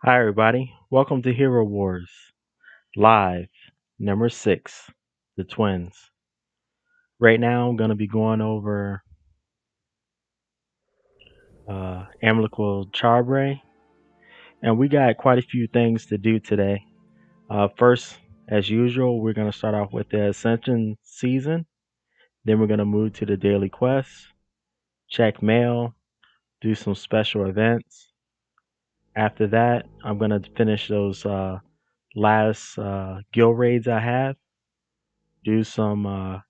Hi, everybody. Welcome to Hero Wars Live, number 6, the twins. Right now, I'm going to be going over Amicable Charbre, and we got quite a few things to do today. First, as usual, we're going to start off with the Ascension season. Then we're going to move to the daily quests, check mail, do some special events. After that, I'm going to finish those last guild raids I have, do some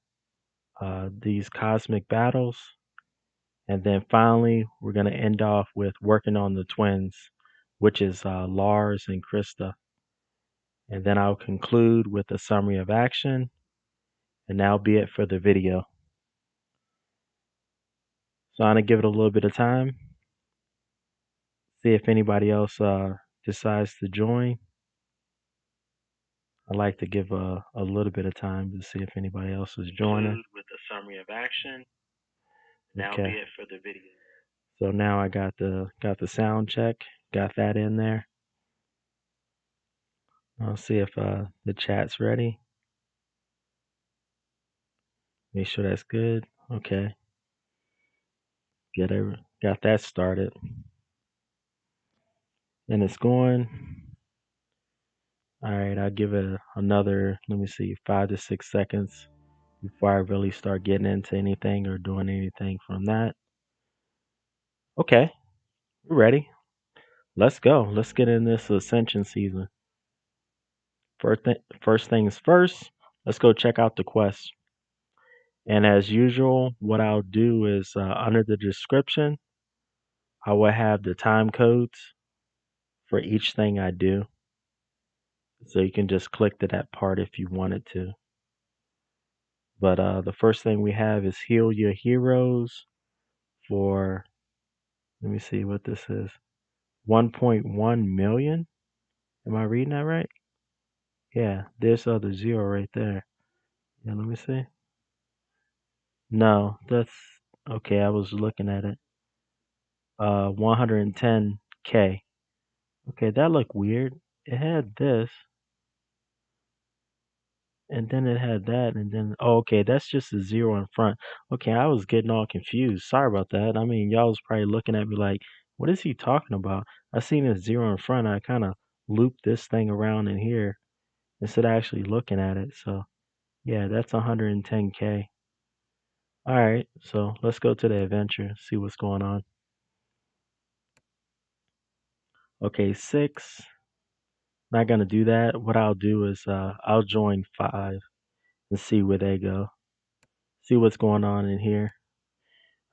these cosmic battles. And then finally, we're going to end off with working on the twins, which is Lars and Krista. And then I'll conclude with a summary of action. And that'll be it for the video. So I'm going to give it a little bit of time. See if anybody else decides to join. I like to give a little bit of time to see if anybody else is joining. With a summary of action. That'll be it for the video. So now I got the sound check, got that in there. I'll see if the chat's ready. Make sure that's good. Okay. Got that started. And it's going. All right, I'll give it another, let me see, 5 to 6 seconds before I really start getting into anything or doing anything from that. Okay, we're ready. Let's go. Let's get in this Ascension season. First things first, let's go check out the quest. And as usual, what I'll do is under the description, I will have the time codes for each thing I do. So you can just click to that part if you wanted to. But the first thing we have is heal your heroes for, let me see what this is, 1.1 million. Am I reading that right? Yeah, there's other zero right there. Yeah, let me see. No, that's okay. I was looking at it. 110K. Okay, that looked weird. It had this, and then it had that, and then oh, okay, that's just a zero in front. Okay, I was getting all confused. Sorry about that. I mean, y'all was probably looking at me like, what is he talking about? I seen a zero in front. I kind of looped this thing around in here instead of actually looking at it. So yeah, that's 110K. All right, so let's go to the adventure, see what's going on. Okay, 6. Not gonna do that. What I'll do is I'll join 5 and see where they go. See what's going on in here.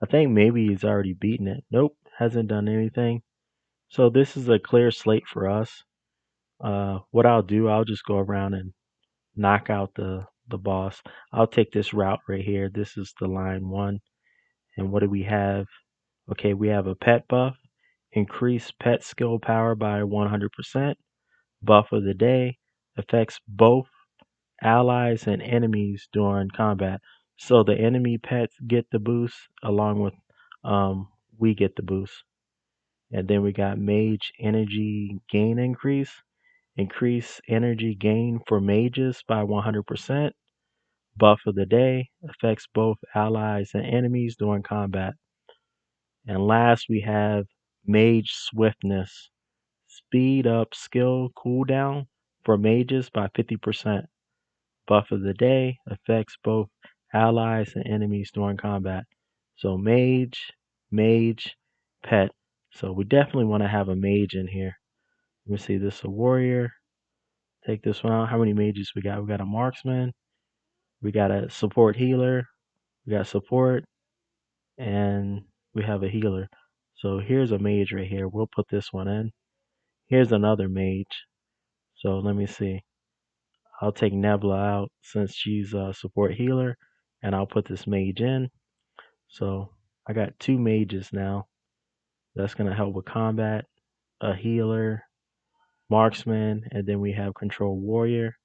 I think maybe he's already beaten it. Nope, hasn't done anything. So this is a clear slate for us. What I'll do, I'll just go around and knock out the boss. I'll take this route right here. This is the line 1. And what do we have? Okay, we have a pet buff. Increase pet skill power by 100%. Buff of the day. Affects both allies and enemies during combat. So the enemy pets get the boost along with we get the boost. And then we got mage energy gain increase. Increase energy gain for mages by 100%. Buff of the day affects both allies and enemies during combat. And last we have mage swiftness. Speed up skill cooldown for mages by 50%. Buff of the day affects both allies and enemies during combat. So mage, pet. So we definitely want to have a mage in here. Let me see, this is a warrior. Take this one out. How many mages we got? We got a marksman. We got a support healer. We got support. And we have a healer. So here's a mage right here. We'll put this one in. Here's another mage. So let me see. I'll take Nebula out since she's a support healer. And I'll put this mage in. So I got 2 mages now. That's going to help with combat. A healer, marksman, and then we have control warrior.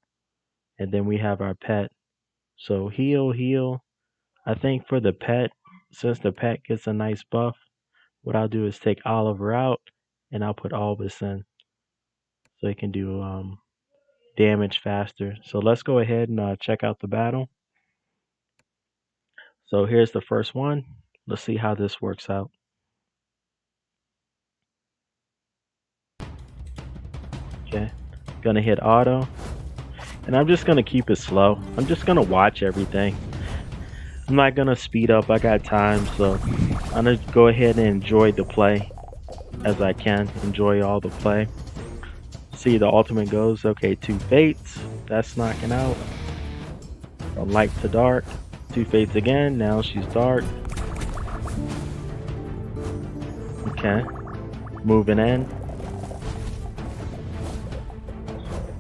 And then we have our pet. So heal. I think for the pet, since the pet gets a nice buff, what I'll do is take Oliver out and I'll put Albus in. so he can do damage faster. So let's go ahead and check out the battle. So here's the first one. Let's see how this works out. Okay, gonna hit auto, and I'm just gonna keep it slow. I'm just gonna watch everything. I'm not gonna speed up. I got time, so I'm gonna go ahead and enjoy the play as I can. Enjoy all the play. See the ultimate goes. Okay, two fates. That's knocking out. From light to dark. Two fates again. Now she's dark. Okay, moving in.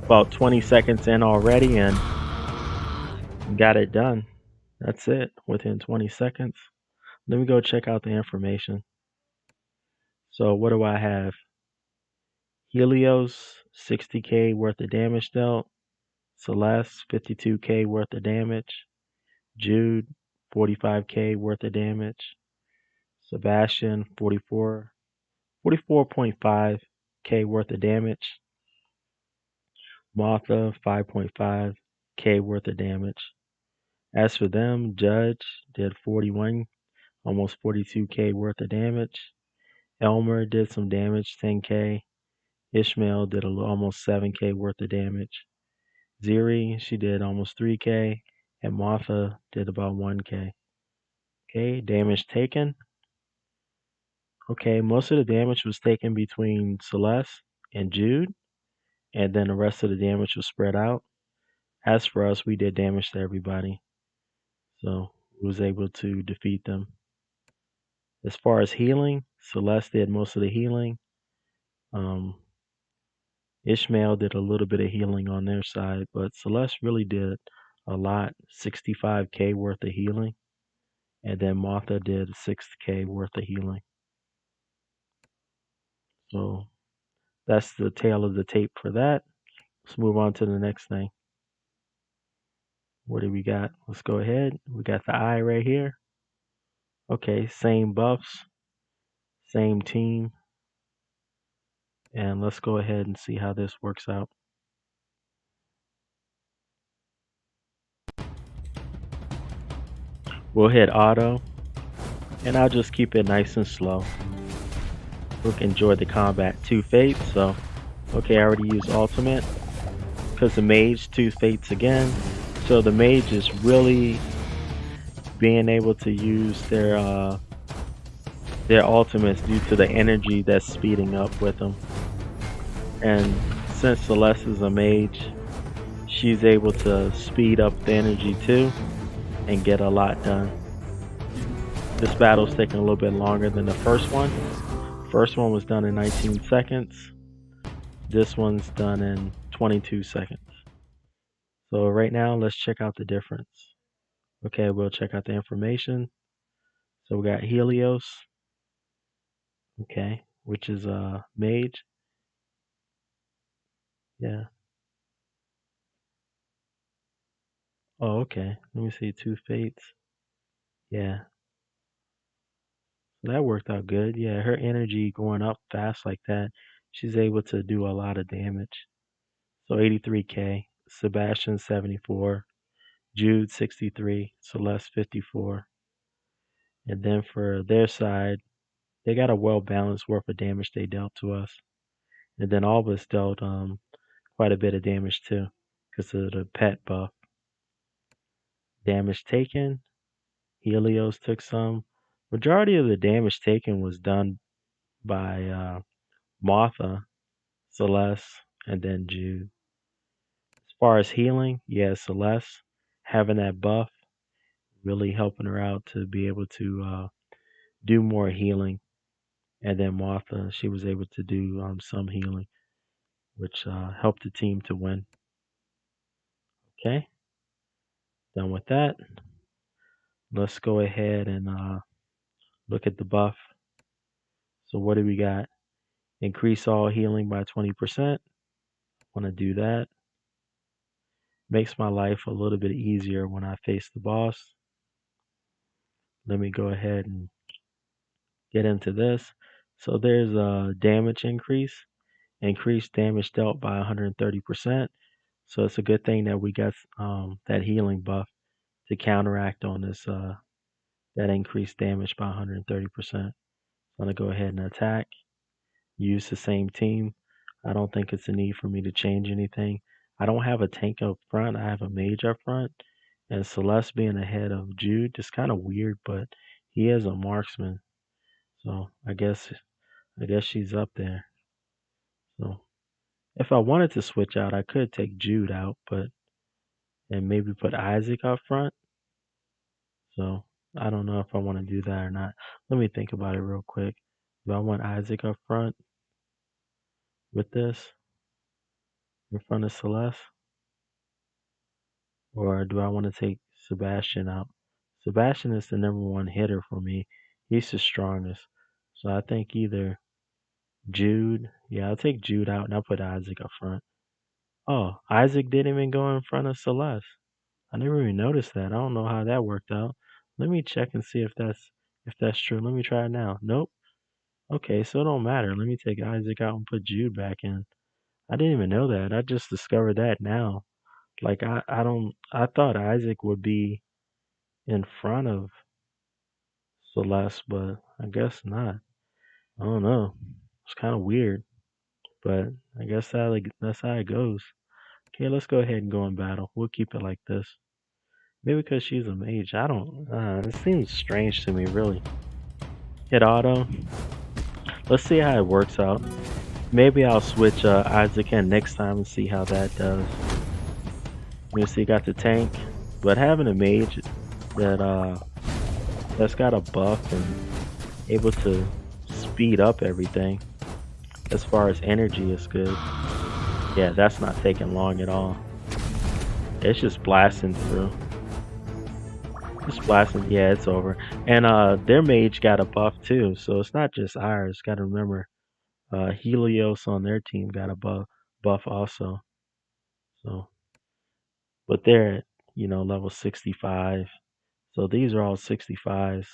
About 20 seconds in already, and got it done. That's it. Within 20 seconds. Let me go check out the information. So what do I have? Helios, 60k worth of damage dealt. Celeste, 52k worth of damage. Jude, 45k worth of damage. Sebastian, 44.5k worth of damage. Martha, 5.5k worth of damage. As for them, Judge did 41, almost 42k worth of damage. Elmer did some damage, 10k. Ishmael did almost 7k worth of damage. Ziri, she did almost 3k. And Martha did about 1k. Okay, damage taken. Okay, most of the damage was taken between Celeste and Jude, and then the rest of the damage was spread out. As for us, we did damage to everybody, so we was able to defeat them. As far as healing, Celeste did most of the healing. Ishmael did a little bit of healing on their side, but Celeste really did a lot, 65k worth of healing, and then Martha did 6k worth of healing. So that's the tail of the tape for that. Let's move on to the next thing. What do we got? Let's go ahead. We got the eye right here. Okay, same buffs, same team. And let's go ahead and see how this works out. We'll hit auto, and I'll just keep it nice and slow. We can enjoy the combat. Two fates, so okay, I already used ultimate. Because the mage, two fates again. So the mage is really being able to use their ultimates due to the energy that's speeding up with them. And since Celeste is a mage, she's able to speed up the energy too and get a lot done. This battle's taking a little bit longer than the first one. First one was done in 19 seconds. This one's done in 22 seconds. So right now, let's check out the difference. Okay, we'll check out the information. So we got Helios, okay, which is a mage. Yeah. Oh, okay. Let me see, two fates. Yeah. So that worked out good. Yeah, her energy going up fast like that, she's able to do a lot of damage. So 83k, Sebastian 74, Jude 63, Celeste 54. And then for their side, they got a well balanced worth of damage they dealt to us. And then all of us dealt quite a bit of damage too, because of the pet buff. Damage taken, Helios took some. Majority of the damage taken was done by Martha, Celeste, and then Jude. As far as healing, yeah, Celeste having that buff really helping her out to be able to do more healing. And then Martha, she was able to do some healing, which helped the team to win. Okay, done with that. Let's go ahead and look at the buff. So what do we got? Increase all healing by 20%. Want to do that. Makes my life a little bit easier when I face the boss. Let me go ahead and get into this. So there's a damage increase. Increased damage dealt by 130%. So it's a good thing that we got that healing buff to counteract on this that increased damage by 130%. So I'm gonna go ahead and attack. Use the same team. I don't think it's a need for me to change anything. I don't have a tank up front. I have a mage up front. And Celeste being ahead of Jude is kind of weird, but he is a marksman. So I guess she's up there. So if I wanted to switch out, I could take Jude out, but and maybe put Isaac up front. So I don't know if I want to do that or not. Let me think about it real quick. Do I want Isaac up front with this in front of Celeste? Or do I want to take Sebastian out? Sebastian is the #1 hitter for me. He's the strongest. So I think either Jude. Yeah, I'll take Jude out and I'll put Isaac up front. Oh, Isaac didn't even go in front of Celeste. I never even noticed that. I don't know how that worked out. Let me check and see if that's true. Let me try it now. Nope. Okay, so it don't matter. Let me take Isaac out and put Jude back in. I didn't even know that. I just discovered that now. Like I thought Isaac would be in front of Celeste, but I guess not. I don't know. It's kind of weird, but I guess that's how it goes. Okay, let's go ahead and go in battle. We'll keep it like this. Maybe because she's a mage. I don't. It seems strange to me, really. Hit auto. Let's see how it works out. Maybe I'll switch Isaac in next time and see how that does. You see, got the tank, but having a mage that's got a buff and able to speed up everything as far as energy is good. Yeah, that's not taking long at all. It's just blasting through. Just blasting. Yeah, it's over. And their mage got a buff too, so it's not just ours. Got to remember, Helios on their team got a buff also. So, but they're at level 65. So these are all 65s.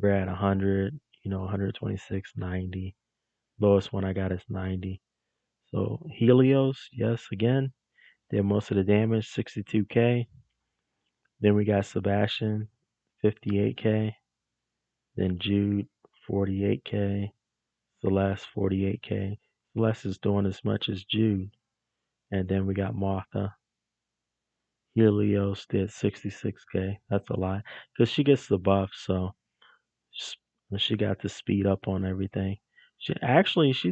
We're at 100. 126, 90. Lowest one I got is 90. So Helios, yes, again, did most of the damage, 62k. Then we got Sebastian, 58k. Then Jude, 48k. Celeste, 48k. Celeste is doing as much as Jude. And then we got Martha. Helios did 66k. That's a lot. Because she gets the buff, so she got to speed up on everything. She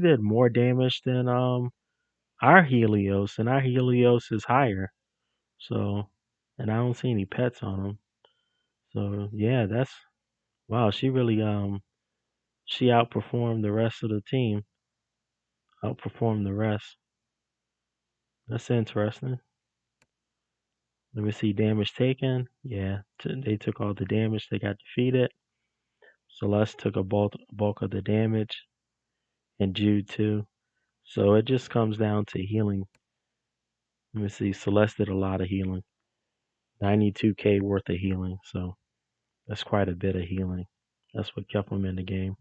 did more damage than our Helios, and our Helios is higher. So, and I don't see any pets on him. So yeah, that's wow. She really she outperformed the rest of the team. Outperformed the rest. That's interesting. Let me see damage taken. Yeah, they took all the damage. They got defeated. Celeste took a bulk of the damage, and Jude too. So it just comes down to healing. Let me see. Celeste did a lot of healing. 92k worth of healing. So that's quite a bit of healing. That's what kept them in the game.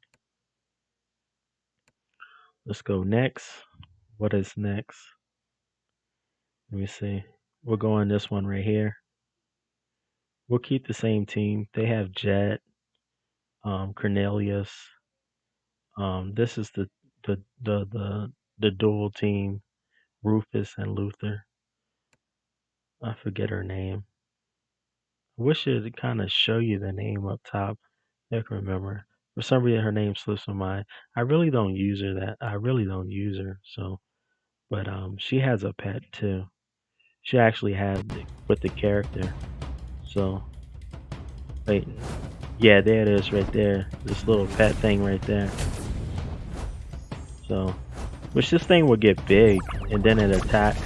Let's go next. What is next? Let me see. We'll go on this one right here. We'll keep the same team. They have Jet, Cornelius. This is the dual team, Rufus and Luther. I forget her name. I wish it would kind of show you the name up top. I can remember. For some reason, her name slips my mind. I really don't use her. So, but she has a pet too. She actually had with the character. So, wait, yeah, there it is right there. This little pet thing right there. So, which this thing will get big and then it attacks.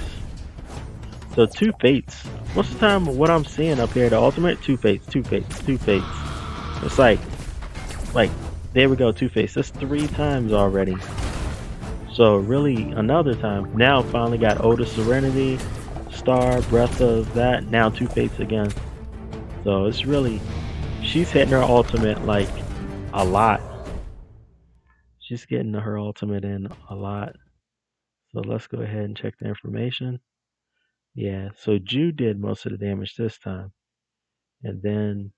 So 2 fates. Most of the time, what I'm seeing up here, the ultimate 2 fates, 2 fates, 2 fates. It's like there we go, 2 fates. That's 3 times already. So really, another time. Now finally got Ode of Serenity, Star, Breath of that. Now 2 fates again. So it's really, she's hitting her ultimate like a lot. She's getting her ultimate in a lot. So let's go ahead and check the information. Yeah, so Jude did most of the damage this time. And then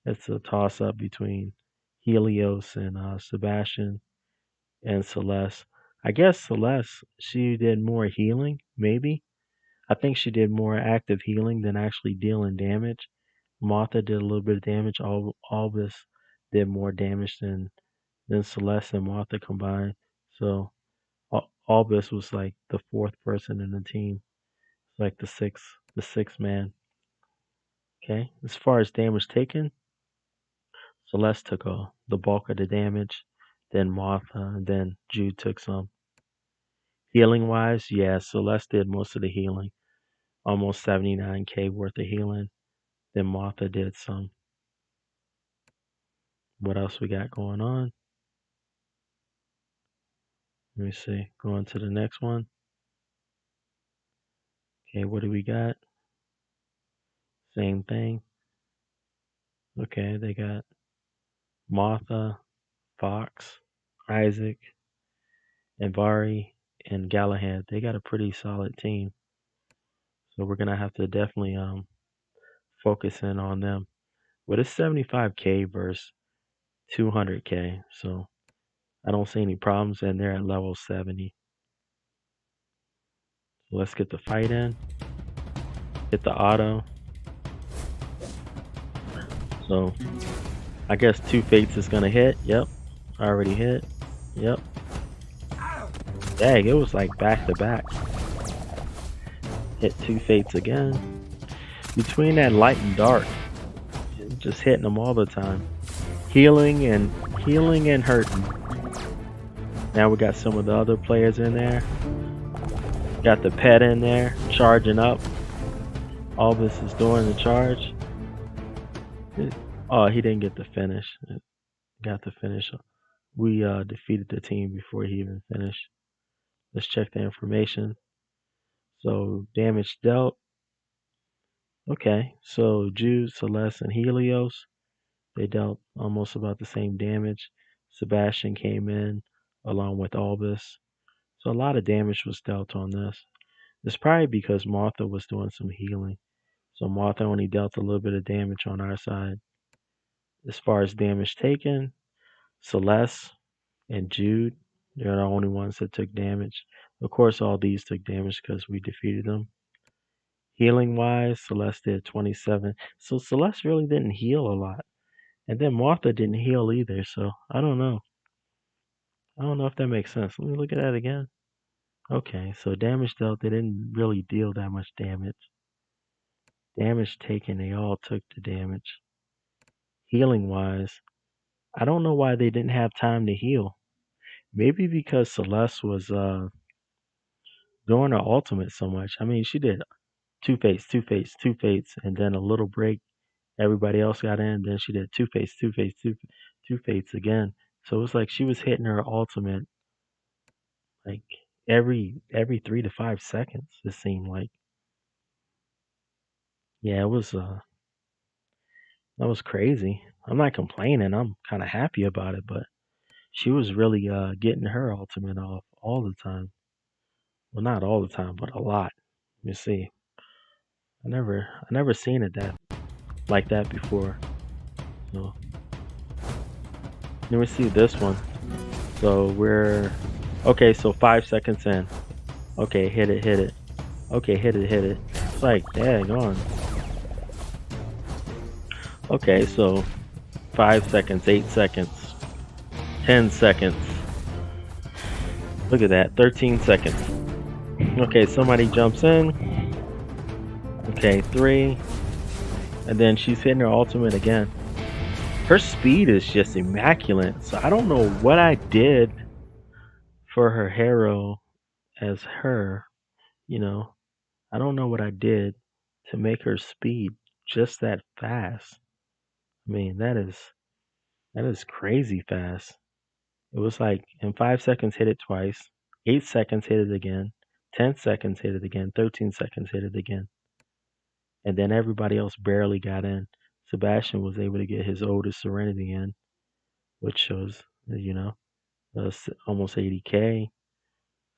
it's a toss up between Helios and Sebastian and Celeste. I guess Celeste, she did more healing, maybe. I think she did more active healing than actually dealing damage. Martha did a little bit of damage. Albus did more damage than Celeste and Martha combined. So Albus was like the fourth person in the team. It's like the sixth man. Okay. As far as damage taken, Celeste took the bulk of the damage. Then Martha, and then Jude took some. Healing wise, yeah, Celeste did most of the healing. Almost 79k worth of healing. Then Martha did some. What else we got going on? Let me see. Going to the next one. Okay, what do we got? Same thing. Okay, they got Martha, Fox, Isaac, and Vari, and Galahad. They got a pretty solid team. So we're gonna have to definitely focus in on them. But it's 75k versus 200k, so I don't see any problems, and they're at level 70. So let's get the fight in. Hit the auto. So I guess two fates is gonna hit. Yep, already hit. Yep. Dang, it was like back to back. Hit two fates again. Between that light and dark, just hitting them all the time. Healing and hurting. Now we got some of the other players in there. Got the pet in there, charging up. All this is doing the charge. Oh, he didn't get the finish. Got the finish. We defeated the team before he even finished. Let's check the information. So damage dealt. Okay, so Jude, Celeste, and Helios, they dealt almost about the same damage. Sebastian came in along with Albus. So a lot of damage was dealt on this. It's probably because Martha was doing some healing. So Martha only dealt a little bit of damage on our side. As far as damage taken, Celeste and Jude, they're the only ones that took damage. Of course, all these took damage because we defeated them. Healing wise, Celeste did 27. So Celeste really didn't heal a lot. And then Martha didn't heal either. So I don't know. I don't know if that makes sense. Let me look at that again. Okay, so damage dealt, they didn't really deal that much damage. Damage taken, they all took the damage. Healing wise, I don't know why they didn't have time to heal. Maybe because Celeste was doing her ultimate so much. I mean, she did two fates, two fates, two fates, and then a little break. Everybody else got in. Then she did two fates, two fates, two fates again. So it was like she was hitting her ultimate like every 3 to 5 seconds. It seemed like. Yeah, it was that was crazy. I'm not complaining. I'm kind of happy about it, but she was really getting her ultimate off all the time. Well, not all the time, but a lot. Let me see. I never seen it that like that before. So let me see this one. So we're okay. So 5 seconds in. Okay, hit it, hit it. Okay, hit it, hit it. It's like dang on. Okay, so 5 seconds, 8 seconds, 10 seconds. Look at that, 13 seconds. Okay, somebody jumps in. Okay, 3. And then she's hitting her ultimate again. Her speed is just immaculate. So I don't know what I did for her hero as her. You know, I don't know what I did to make her speed just that fast. I mean, that is crazy fast. It was like in 5 seconds hit it twice, 8 seconds hit it again, 10 seconds hit it again, 13 seconds hit it again. And then everybody else barely got in. Sebastian was able to get his Ode to Serenity in, which shows, almost 80k.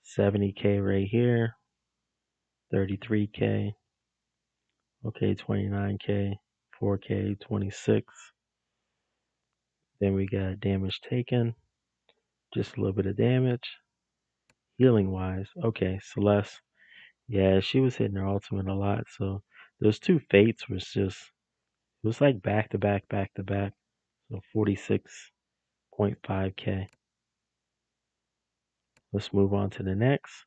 70k right here, 33k, okay, 29k, 4k, 26. Then we got damage taken, just a little bit of damage. Healing wise, okay, Celeste, yeah, she was hitting her ultimate a lot. So those two fates was just, it was like back to back, back to back. So 46.5k. Let's move on to the next.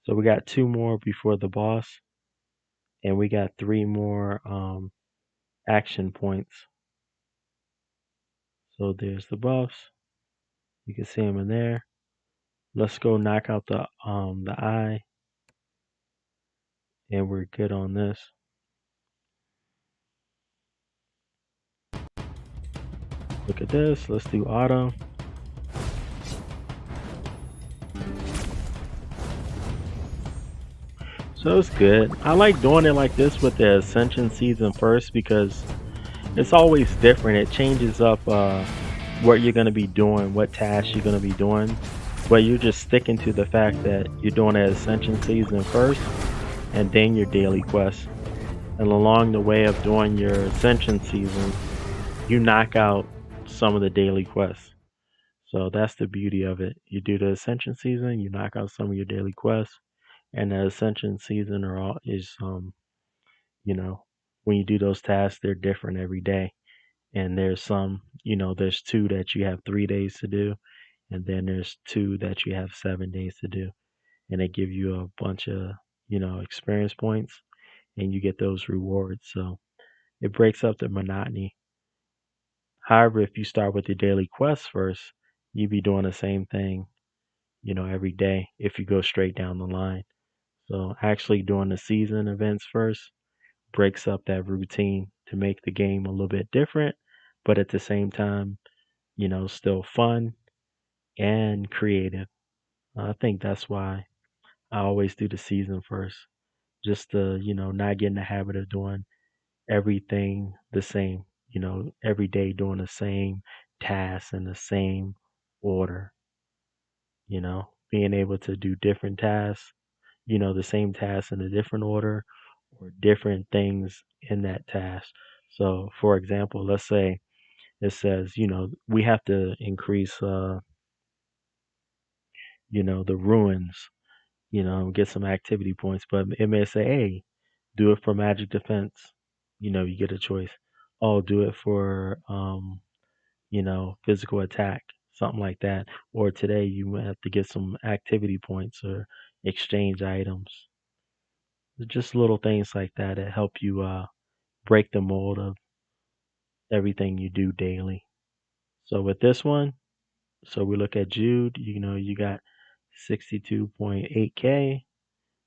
So we got 2 more before the boss, and we got 3 more action points. So there's the buffs. You can see them in there. Let's go knock out the eye, and we're good on this. Look at this. Let's do auto. So it's good. I like doing it like this with the Ascension season first because it's always different. It changes up what you're going to be doing, what tasks you're going to be doing. But you're just sticking to the fact that you're doing the Ascension season first and then your daily quest. And along the way of doing your Ascension season, you knock out some of the daily quests. So that's the beauty of it. You do the Ascension season, you knock out some of your daily quests. And the Ascension season is you know, when you do those tasks, they're different every day. And there's some, there's 2 that you have 3 days to do, and then there's 2 that you have 7 days to do. And they give you a bunch of, experience points, and you get those rewards. So it breaks up the monotony. However, if you start with your daily quests first, you'd be doing the same thing, every day if you go straight down the line. So actually doing the season events first breaks up that routine to make the game a little bit different, but at the same time, still fun and creative. I think that's why I always do the season first, just to, not get in the habit of doing everything the same, every day doing the same tasks in the same order, being able to do different tasks, the same task in a different order or different things in that task. So, for example, let's say it says, we have to increase, the ruins, get some activity points, but it may say, hey, do it for magic defense. You get a choice. Oh, do it for, physical attack, something like that. Or today you might have to get some activity points or exchange items. Just little things like that that help you break the mold of everything you do daily. So with this one, so we look at Jude, you got 62.8k,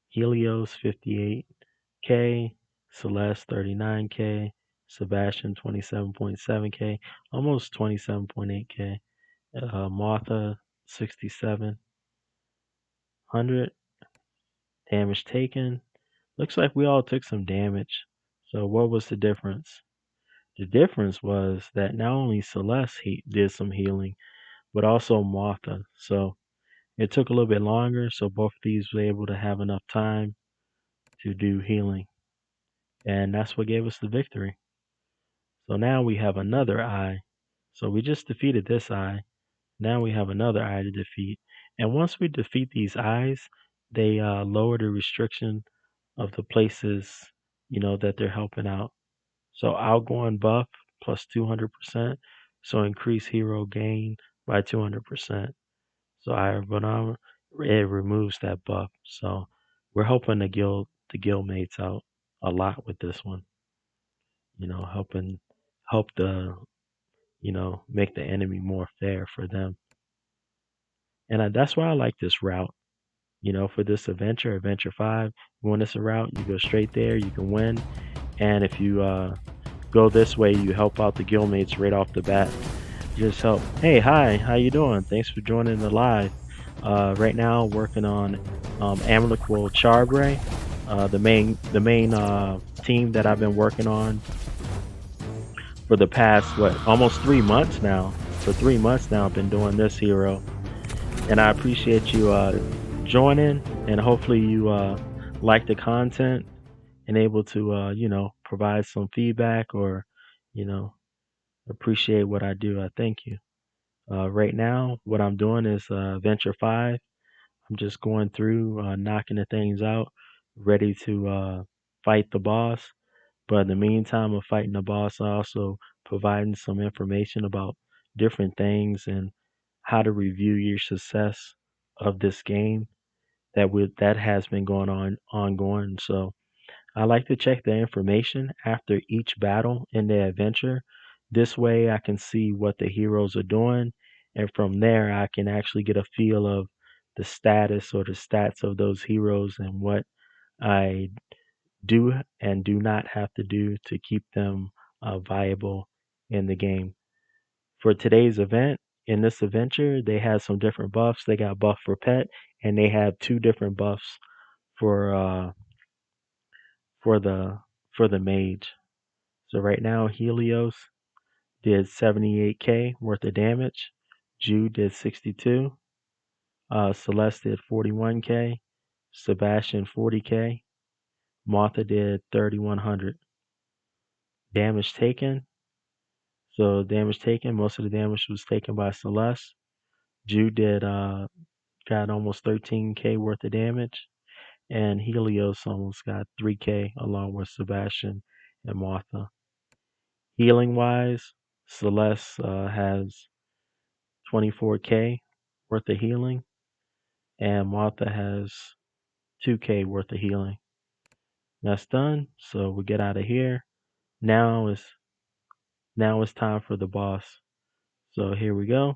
Helios 58k, Celeste 39k, Sebastian 27.7k, almost 27.8k, Martha 6700, damage taken. Looks like we all took some damage. So what was the difference? The difference was that not only Celeste did some healing, but also Martha. So it took a little bit longer, so both of these were able to have enough time to do healing. And that's what gave us the victory. So now we have another eye. So we just defeated this eye. Now we have another eye to defeat. And once we defeat these eyes, they lower the restriction of the places, that they're helping out. So outgoing buff plus 200%. So increase hero gain by 200%. So it removes that buff. So we're helping the guildmates out a lot with this one. Help the make the enemy more fair for them. And that's why I like this route. For this adventure 5, you want this route, you go straight there, you can win. And if you go this way, you help out the guildmates right off the bat. Just help. Hey, hi, how you doing? Thanks for joining the live. Right now, working on Amicable Charbray, the main team that I've been working on for the past almost 3 months now. For 3 months now, I've been doing this hero, And I appreciate you joining, and hopefully you like the content and able to provide some feedback or you know appreciate what I do. I thank you. Right now, what I'm doing is Venture 5. I'm just going through, knocking the things out, ready to fight the boss. But in the meantime of fighting the boss, I also providing some information about different things and how to review your success of this game that has been going on ongoing. So I like to check the information after each battle in the adventure. This way I can see what the heroes are doing, and from there I can actually get a feel of the status or the stats of those heroes and what I do and do not have to do to keep them viable in the game. For today's event, in this adventure, they have some different buffs. They got buff for pet, and they have two different buffs for for the for the mage. So right now, Helios did 78k worth of damage. Jude did 62. Celeste did 41k. Sebastian 40k. Martha did 3100. Damage taken. So damage taken, most of the damage was taken by Celeste. Jude did got almost 13k worth of damage, and Helios almost got 3k along with Sebastian and Martha. Healing wise, Celeste has 24k worth of healing, and Martha has 2k worth of healing. That's done, so we get out of here. Now it's time for the boss. So here we go.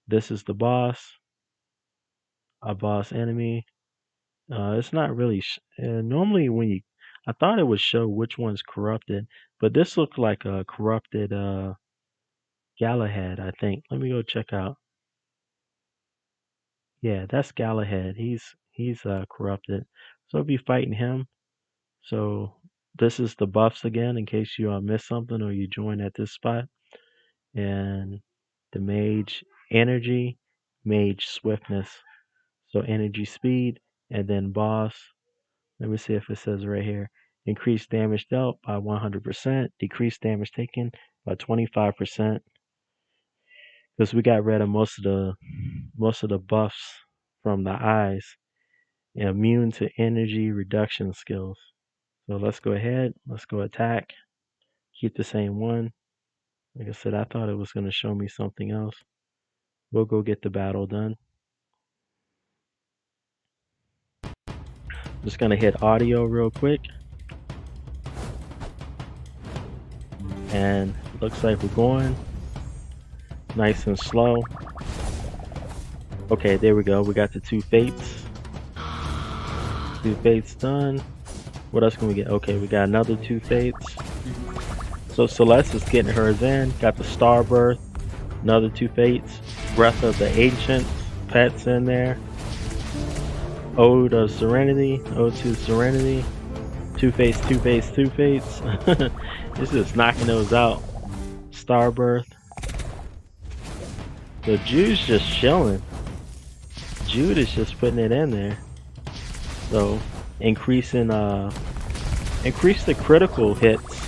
This is the boss, a boss enemy. It's not really. Normally, I thought it would show which one's corrupted, but this looked like a corrupted Galahad. I think. Let me go check out. Yeah, that's Galahad. He's corrupted. So I'll be fighting him. So this is the buffs again, in case you missed something or you join at this spot. And the mage energy, mage swiftness. So energy speed, and then boss. Let me see if it says right here. Increase damage dealt by 100%, decrease damage taken by 25%. Because we got rid of most of the buffs from the eyes. Immune to energy reduction skills. So let's go ahead. Let's go attack. Keep the same one. Like I said, I thought it was going to show me something else. We'll go get the battle done. Just going to hit audio real quick. And looks like we're going nice and slow. Okay, there we go. We got the two fates. Two fates done. What else can we get? Okay, we got another two fates. So Celeste is getting hers in. Got the Starbirth. Another two fates. Breath of the Ancients. Pets in there. Ode of Serenity. Ode to Serenity. Two fates, two fates, two fates. It's just knocking those out. Starbirth. So Jude's just chilling. Jude is just putting it in there. So increase the critical hits.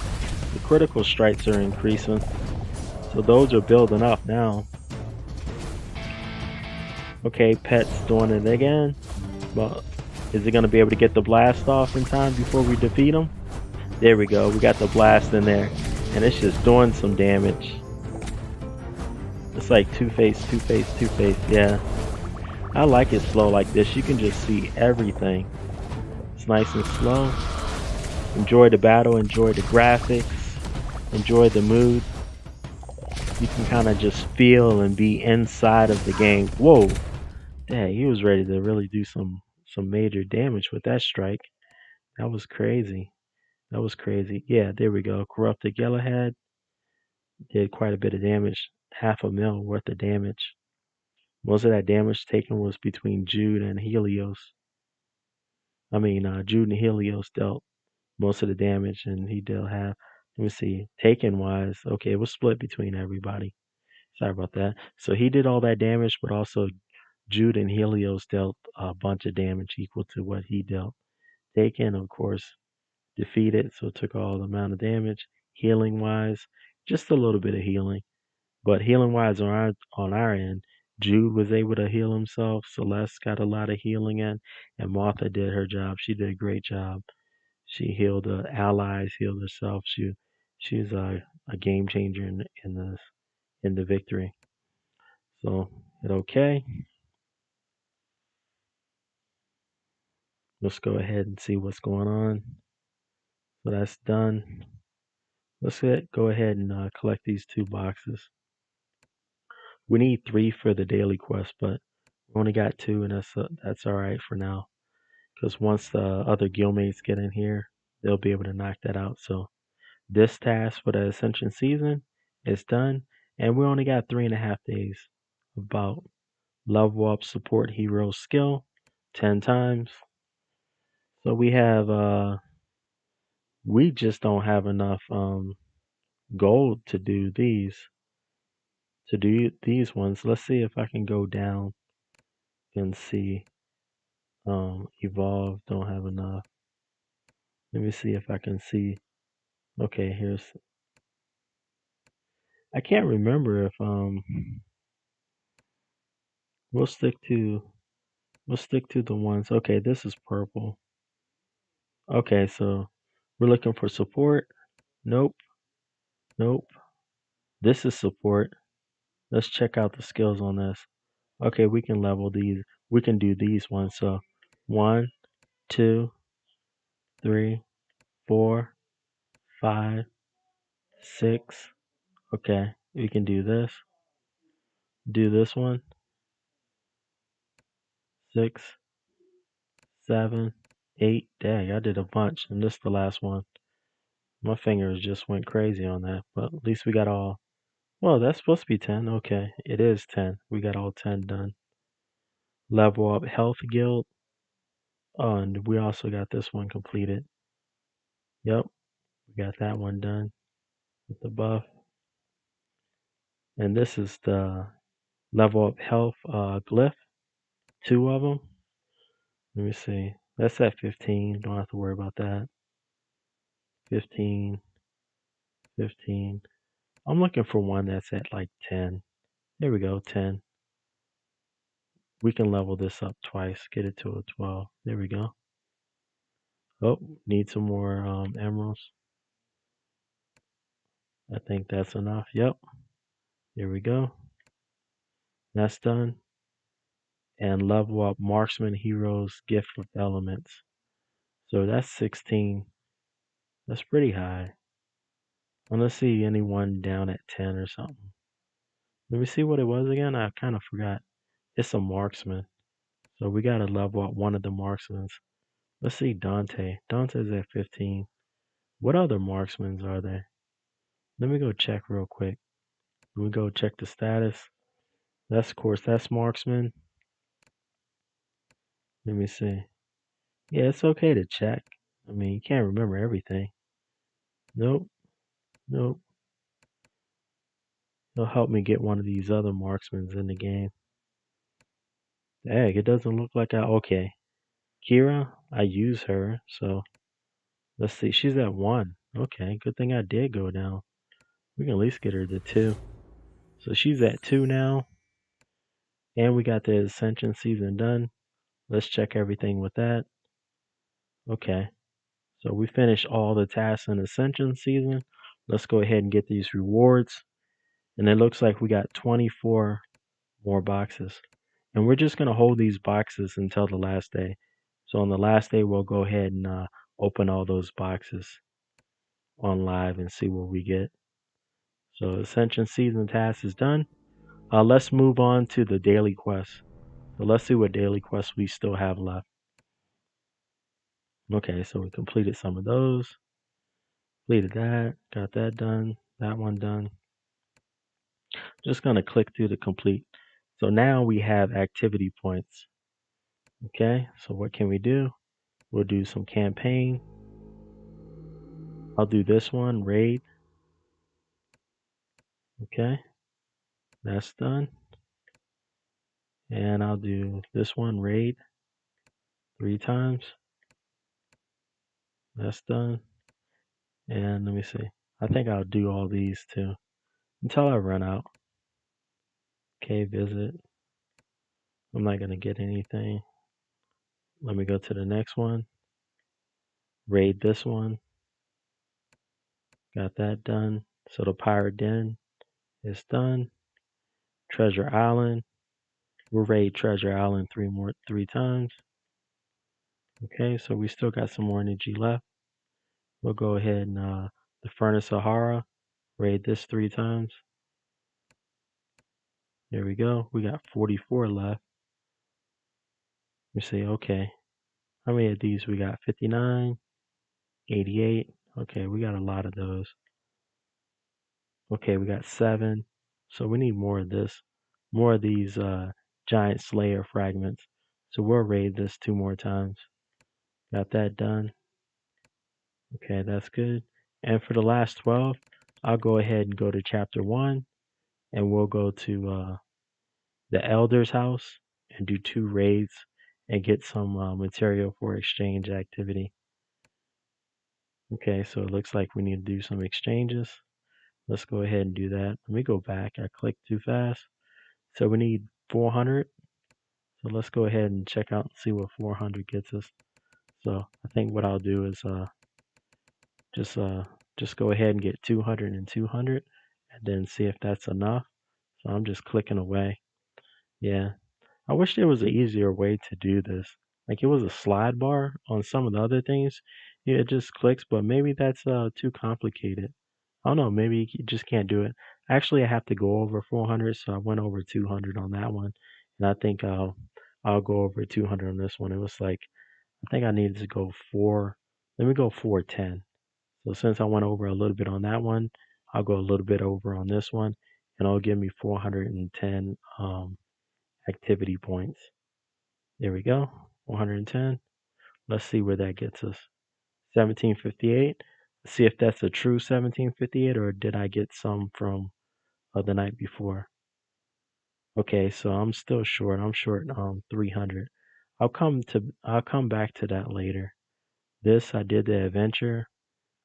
The critical strikes are increasing. So those are building up now. Okay, Pet's doing it again. But is it going to be able to get the blast off in time before we defeat him? There we go. We got the blast in there. And it's just doing some damage. It's like two-face, two-face, two-face. Yeah. I like it slow like this. You can just see everything. It's nice and slow. Enjoy the battle. Enjoy the graphics. Enjoy the mood. You can kind of just feel and be inside of the game. Whoa. Dang, he was ready to really do some major damage with that strike. That was crazy. That was crazy. Yeah, there we go. Corrupted Galahad did quite a bit of damage. 500,000 worth of damage. Most of that damage taken was between Jude and Helios. Jude and Helios dealt most of the damage, and he dealt half. Let me see. Taken wise, okay, it was split between everybody. Sorry about that. So he did all that damage, but also Jude and Helios dealt a bunch of damage equal to what he dealt. Taken, of course, defeated, so took all the amount of damage. Healing wise, just a little bit of healing. But healing wise on our end, Jude was able to heal himself. Celeste got a lot of healing in, and Martha did her job. She did a great job. She healed the allies, healed herself. She's a game changer in the victory. So hit OK. Let's go ahead and see what's going on. So that's done. Let's go ahead and collect these 2 boxes. We need 3 for the daily quest, but we only got 2, and that's all right for now. Because once the other guildmates get in here, they'll be able to knock that out. So this task for the Ascension season is done, and we only got 3.5 days. About level up support hero skill 10 times. So we just don't have enough gold to do these ones. Let's see if I can go down and see. Evolve, don't have enough. Let me see if I can see. Okay, I can't remember if we'll stick to the ones. Okay, this is purple. Okay, so we're looking for support. Nope. This is support. Let's check out the skills on this. Okay, we can level these. We can do these ones. So 1, 2, 3, 4, 5, 6. Okay, we can do this. Do this one. 6, 7, 8. Dang, I did a bunch, and this is the last one. My fingers just went crazy on that, but at least we got all. Well, that's supposed to be 10. Okay, it is 10. We got all 10 done. Level up health guild. Oh, and we also got this one completed. Yep, we got that one done with the buff. And this is the level up health glyph. 2 of them. Let me see. That's at 15. Don't have to worry about that. 15. 15. I'm looking for one that's at like 10. There we go, 10. We can level this up twice, get it to a 12. There we go. Oh, need some more emeralds. I think that's enough. Yep. Here we go. That's done. And level up Marksman Heroes Gift of Elements. So that's 16. That's pretty high. I don't see anyone down at 10 or something. Let me see what it was again. I kind of forgot. It's a marksman. So we got to level up one of the marksmen. Let's see Dante. Dante's at 15. What other marksmen are there? Let me go check real quick. Let me go check the status. That's, of course, that's marksman. Let me see. Yeah, it's okay to check. I mean, you can't remember everything. Nope. It'll help me get one of these other marksmen in the game. Dang, it doesn't look like okay. Kira, I use her, so let's see. She's at 1. Okay, good thing I did go down. We can at least get her to 2. So she's at 2 now. And we got the Ascension season done. Let's check everything with that. Okay. So we finished all the tasks in Ascension season. Let's go ahead and get these rewards. And it looks like we got 24 more boxes. And we're just going to hold these boxes until the last day. So on the last day, we'll go ahead and open all those boxes on live and see what we get. So Ascension season task is done. Let's move on to the daily quest. So let's see what daily quests we still have left. Okay, so we completed some of those. Completed that. Got that done. That one done. Just going to click through to complete. So now we have activity points. Okay, so what can we do? We'll do some campaign. I'll do this one, raid. Okay, that's done. And I'll do this one, raid, 3 times. That's done. And let me see. I think I'll do all these too until I run out. Okay, visit. I'm not going to get anything. Let me go to the next one. Raid this one. Got that done. So the Pirate Den is done. Treasure Island. We'll raid Treasure Island 3 times. Okay, so we still got some more energy left. We'll go ahead and the Furnace Sahara. Raid this 3 times. There we go. We got 44 left. We say, okay. How many of these we got? 59, 88. Okay, we got a lot of those. Okay, we got 7. So we need more of this. More of these giant slayer fragments. So we'll raid this 2 more times. Got that done. Okay, that's good. And for the last 12, I'll go ahead and go to chapter 1 and we'll go to the Elder's house and do 2 raids and get some material for exchange activity. Okay, so it looks like we need to do some exchanges. Let's go ahead and do that. Let me go back. I clicked too fast. So we need 400. So let's go ahead and check out and see what 400 gets us. So I think what I'll do is just go ahead and get 200 and 200 and then see if that's enough. So I'm just clicking away. Yeah. I wish there was an easier way to do this. Like it was a slide bar on some of the other things. Yeah, it just clicks, but maybe that's too complicated. I don't know, maybe you just can't do it. Actually, I have to go over 400, so I went over 200 on that one. And I think I'll go over 200 on this one. It was like I think I needed to go 4. Let me go 410. So since I went over a little bit on that one, I'll go a little bit over on this one, and it'll give me 410 activity points. There we go, 410. Let's see where that gets us. 1758. Let's see if that's a true 1758 or did I get some from the night before. Okay, so I'm still short. I'm short 300. I'll come back to that later. This I did the adventure.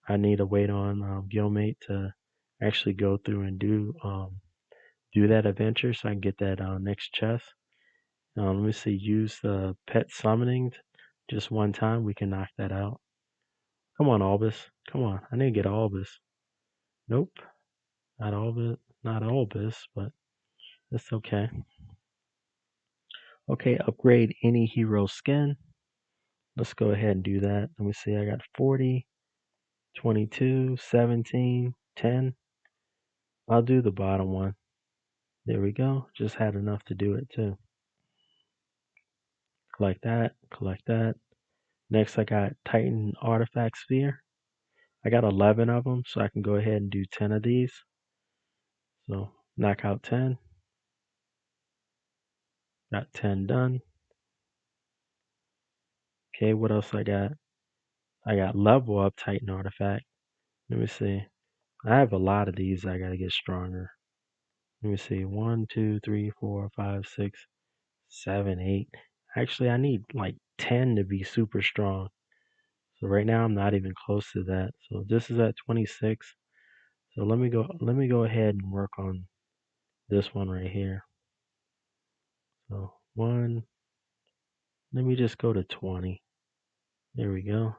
I need to wait on Guildmate to actually go through and do that adventure so I can get that next chest. Let me see. Use the pet summoning just one time. We can knock that out. Come on, Albus. Come on. I need to get Albus. Nope. Not Albus. Not Albus, but it's okay. Okay, upgrade any hero skin. Let's go ahead and do that. Let me see. I got 40, 22, 17, 10. I'll do the bottom one. There we go. Just had enough to do it too. Collect that. Collect that. Next, I got Titan Artifact Sphere. I got 11 of them, so I can go ahead and do 10 of these. So knock out 10. Got 10 done. Okay, what else I got? I got level up Titan Artifact. Let me see. I have a lot of these I gotta get stronger. Let me see. 1, 2, 3, 4, 5, 6, 7, 8. Actually, I need like 10 to be super strong. So right now I'm not even close to that. So this is at 26. So let me go ahead and work on this one right here. So 1, let me just go to 20. There we go.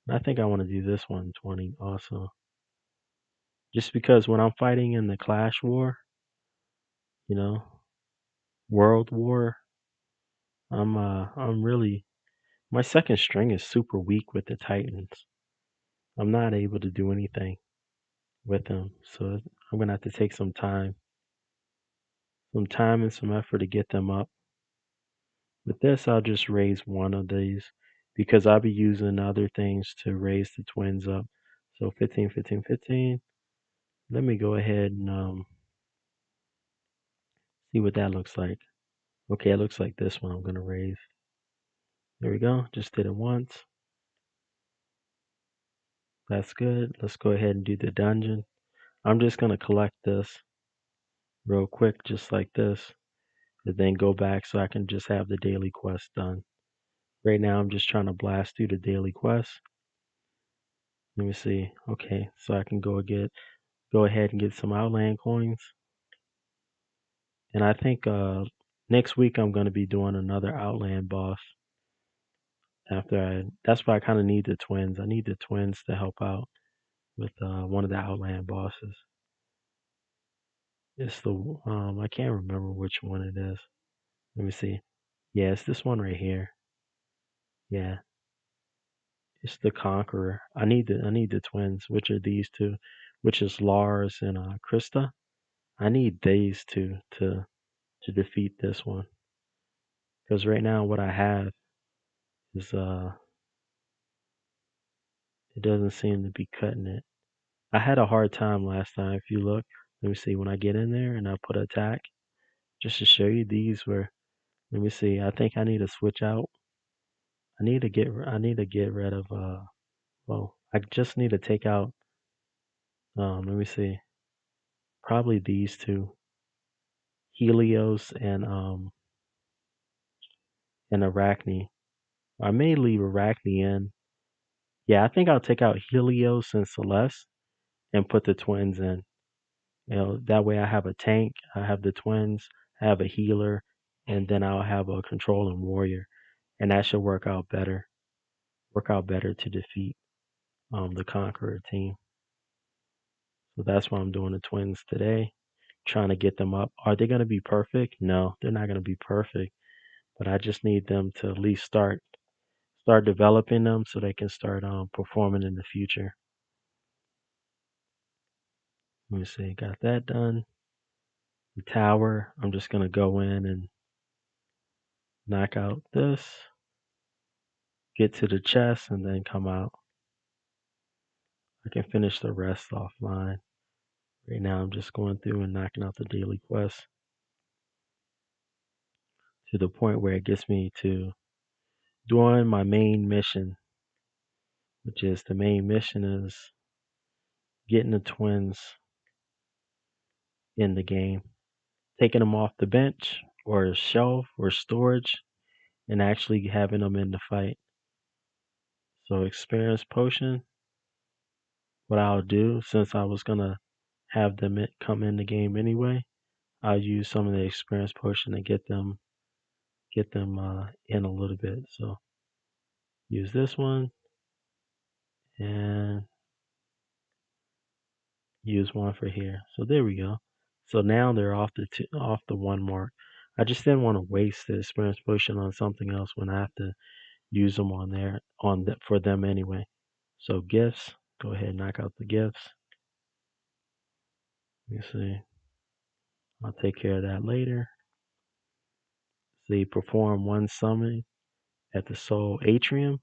I think I want to do this one 20 also. Just because when I'm fighting in the Clash War, you know, World War, I'm really my second string is super weak with the Titans. I'm not able to do anything with them. So I'm gonna have to take some time and some effort to get them up. With this, I'll just raise one of these because I'll be using other things to raise the twins up. So 15, 15, 15. Let me go ahead and see what that looks like. Okay, it looks like this one I'm going to raise. There we go. Just did it once. That's good. Let's go ahead and do the dungeon. I'm just going to collect this real quick, just like this. and then go back so I can just have the daily quest done. Right now I'm just trying to blast through the daily quest. Let me see. Okay, so I can go ahead and get some Outland coins. And I think next week I'm gonna be doing another Outland boss. That's why I kind of need the twins. I need the twins to help out with one of the Outland bosses. It's the I can't remember which one it is. Let me see. Yeah, it's this one right here. Yeah, it's the Conqueror. I need the twins, which are these two, which is Lars and Krista. I need these two to defeat this one. Because right now what I have is it doesn't seem to be cutting it. I had a hard time last time. If you look, let me see. When I get in there and I put attack, just to show you, these were. Let me see. I think I need to switch out. I need to get rid of. Well, I just need to take out. Let me see. Probably these two, Helios and Arachne. I may leave Arachne in. Yeah, I think I'll take out Helios and Celeste and put the twins in. That way I have a tank, I have the twins, I have a healer, and then I'll have a controlling warrior, and that should work out better. Work out better to defeat the Conqueror team. So that's why I'm doing the twins today, trying to get them up. Are they going to be perfect? No, they're not going to be perfect, but I just need them to at least start developing them so they can start performing in the future. Let me see, got that done. The tower, I'm just going to go in and knock out this, get to the chest, and then come out. I can finish the rest offline. Right now I'm just going through and knocking out the daily quest to the point where it gets me to doing my main mission, which is the main mission is getting the twins in the game, taking them off the bench or shelf or storage, and actually having them in the fight. So experience potion, what I'll do, since I was gonna have them come in the game anyway, I'll use some of the experience potion to get them in a little bit. So use this one and use one for here. So there we go. So now they're off the 1 mark. I just didn't want to waste the experience potion on something else when I have to use them for them anyway. So gifts, go ahead and knock out the gifts. Let me see. I'll take care of that later. See, perform 1 summon at the Soul Atrium.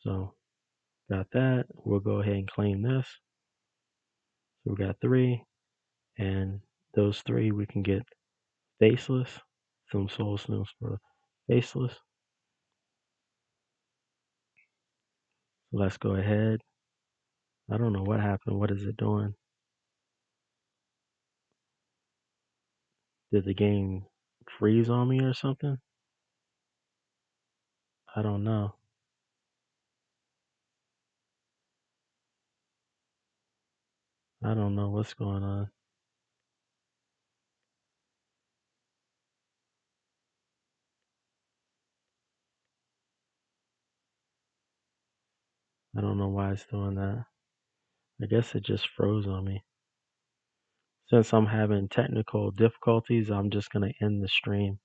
So got that. We'll go ahead and claim this. So we got 3, and those 3 we can get faceless. Some soul stones for faceless. So let's go ahead. I don't know what happened. What is it doing? Did the game freeze on me or something? I don't know. I don't know what's going on. I don't know why it's doing that. I guess it just froze on me. Since I'm having technical difficulties, I'm just going to end the stream.